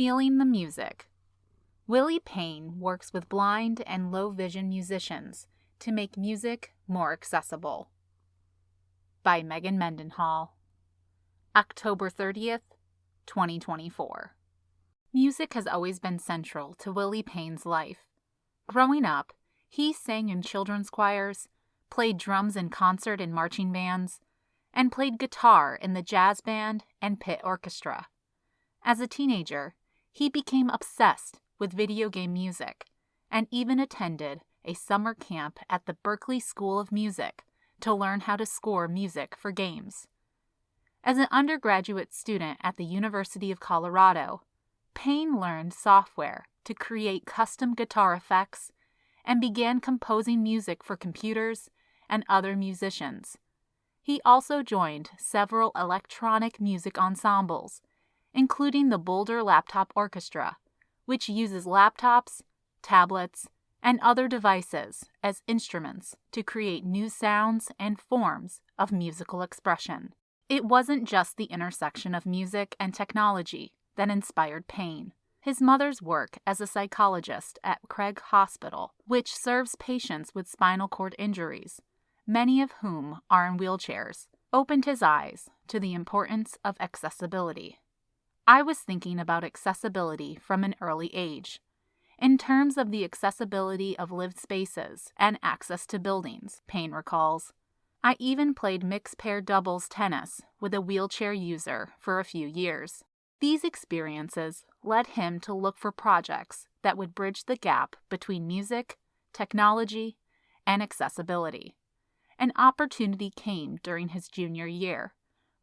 Feeling the music. Willie Payne works with blind and low vision musicians to make music more accessible. By Megan Mendenhall. October 30th, 2024. Music has always been central to Willie Payne's life. Growing up, he sang in children's choirs, played drums in concert and marching bands, and played guitar in the jazz band and pit orchestra. As a teenager, he became obsessed with video game music and even attended a summer camp at the Berklee School of Music to learn how to score music for games. As an undergraduate student at the University of Colorado, Payne learned software to create custom guitar effects and began composing music for computers and other musicians. He also joined several electronic music ensembles, including the Boulder Laptop Orchestra, which uses laptops, tablets, and other devices as instruments to create new sounds and forms of musical expression. It wasn't just the intersection of music and technology that inspired Payne. His mother's work as a psychologist at Craig Hospital, which serves patients with spinal cord injuries, many of whom are in wheelchairs, opened his eyes to the importance of accessibility. I was thinking about accessibility from an early age, in terms of the accessibility of lived spaces and access to buildings, Payne recalls. I even played mixed-pair doubles tennis with a wheelchair user for a few years. These experiences led him to look for projects that would bridge the gap between music, technology, and accessibility. An opportunity came during his junior year,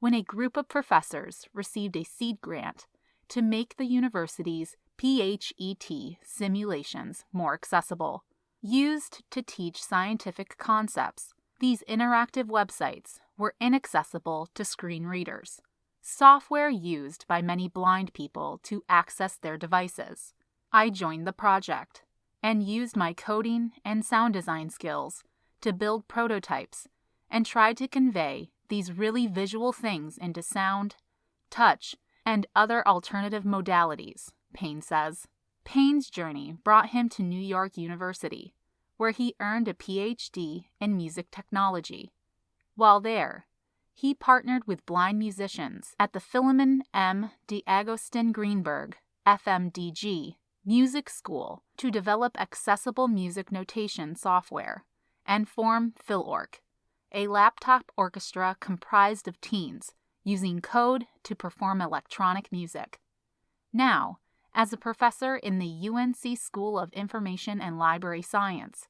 when a group of professors received a seed grant to make the university's PHET simulations more accessible. Used to teach scientific concepts, these interactive websites were inaccessible to screen readers, software used by many blind people to access their devices. I joined the project and used my coding and sound design skills to build prototypes and tried to convey these really visual things into sound, touch, and other alternative modalities, Payne says. Payne's journey brought him to New York University, where he earned a PhD in music technology. While there, he partnered with blind musicians at the Philemon M. D'Agostin Greenberg, FMDG, Music School to develop accessible music notation software and form PhilOrc, a laptop orchestra comprised of teens using code to perform electronic music. Now, as a professor in the UNC School of Information and Library Science,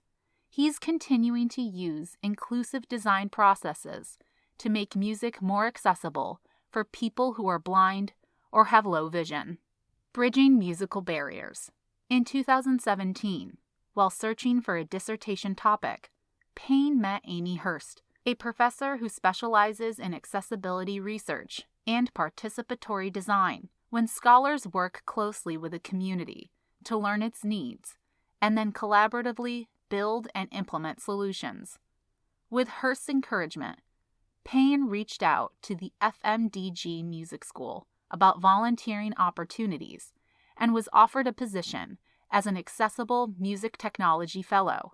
he's continuing to use inclusive design processes to make music more accessible for people who are blind or have low vision. Bridging musical barriers. In 2017, while searching for a dissertation topic, Payne met Amy Hurst, a professor who specializes in accessibility research and participatory design, when scholars work closely with a community to learn its needs and then collaboratively build and implement solutions. With Hurst's encouragement, Payne reached out to the FMDG Music School about volunteering opportunities and was offered a position as an accessible music technology fellow.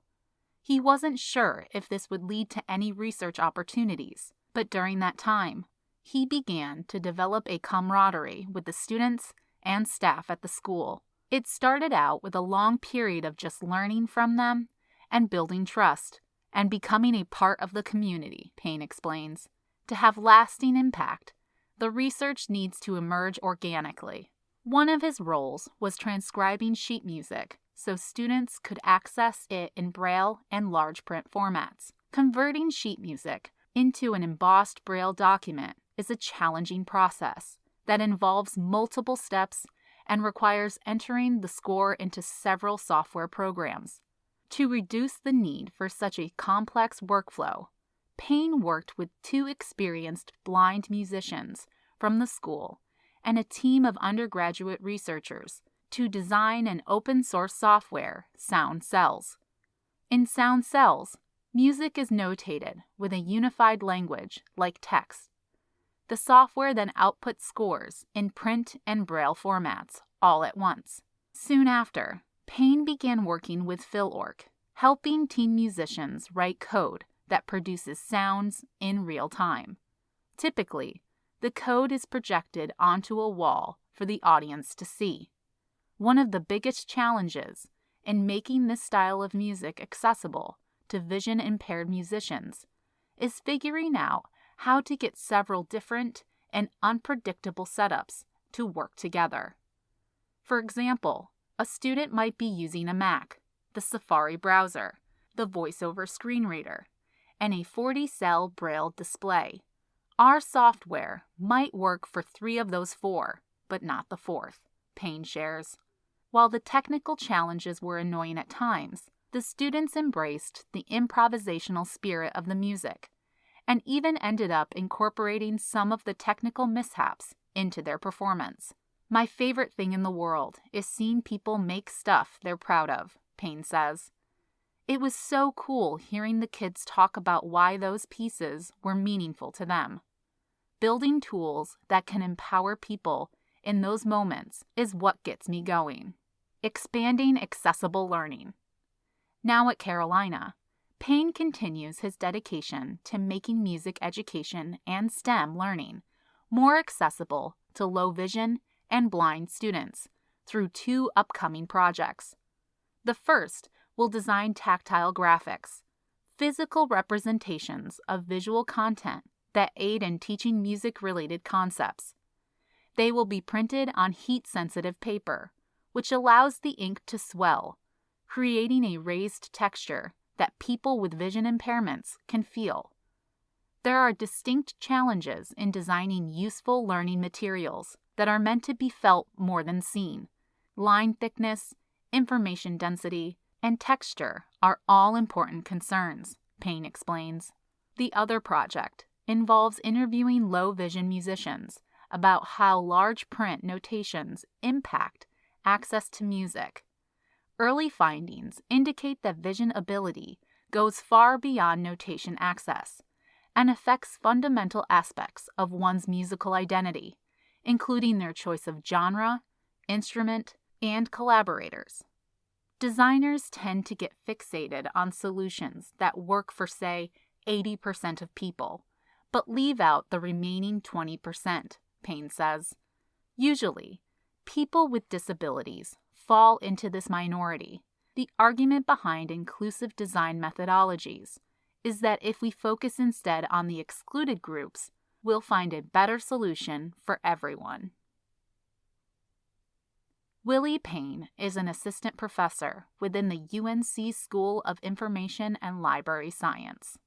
He wasn't sure if this would lead to any research opportunities, but during that time, he began to develop a camaraderie with the students and staff at the school. It started out with a long period of just learning from them and building trust and becoming a part of the community, Payne explains. To have lasting impact, the research needs to emerge organically. One of his roles was transcribing sheet music so students could access it in Braille and large print formats. Converting sheet music into an embossed Braille document is a challenging process that involves multiple steps and requires entering the score into several software programs. To reduce the need for such a complex workflow, Payne worked with 2 experienced blind musicians from the school and a team of undergraduate researchers to design an open-source software, Sound Cells. In Sound Cells, music is notated with a unified language like text. The software then outputs scores in print and Braille formats, all at once. Soon after, Payne began working with Philorc, helping teen musicians write code that produces sounds in real time. Typically, the code is projected onto a wall for the audience to see. One of the biggest challenges in making this style of music accessible to vision-impaired musicians is figuring out how to get several different and unpredictable setups to work together. For example, a student might be using a Mac, the Safari browser, the VoiceOver screen reader, and a 40-cell Braille display. Our software might work for 3 of those 4, but not the 4th, Payne shares. While the technical challenges were annoying at times, the students embraced the improvisational spirit of the music and even ended up incorporating some of the technical mishaps into their performance. My favorite thing in the world is seeing people make stuff they're proud of, Payne says. It was so cool hearing the kids talk about why those pieces were meaningful to them. Building tools that can empower people in those moments is what gets me going. Expanding accessible learning. Now at Carolina, Payne continues his dedication to making music education and STEM learning more accessible to low vision and blind students through 2 upcoming projects. The first will design tactile graphics, physical representations of visual content that aid in teaching music-related concepts. They will be printed on heat-sensitive paper, which allows the ink to swell, creating a raised texture that people with vision impairments can feel. There are distinct challenges in designing useful learning materials that are meant to be felt more than seen. Line thickness, information density, and texture are all important concerns, Payne explains. The other project involves interviewing low-vision musicians about how large print notations impact access to music. Early findings indicate that vision ability goes far beyond notation access and affects fundamental aspects of one's musical identity, including their choice of genre, instrument, and collaborators. Designers tend to get fixated on solutions that work for, say, 80% of people, but leave out the remaining 20%, Payne says. Usually, people with disabilities fall into this minority. The argument behind inclusive design methodologies is that if we focus instead on the excluded groups, we'll find a better solution for everyone. Willie Payne is an assistant professor within the UNC School of Information and Library Science.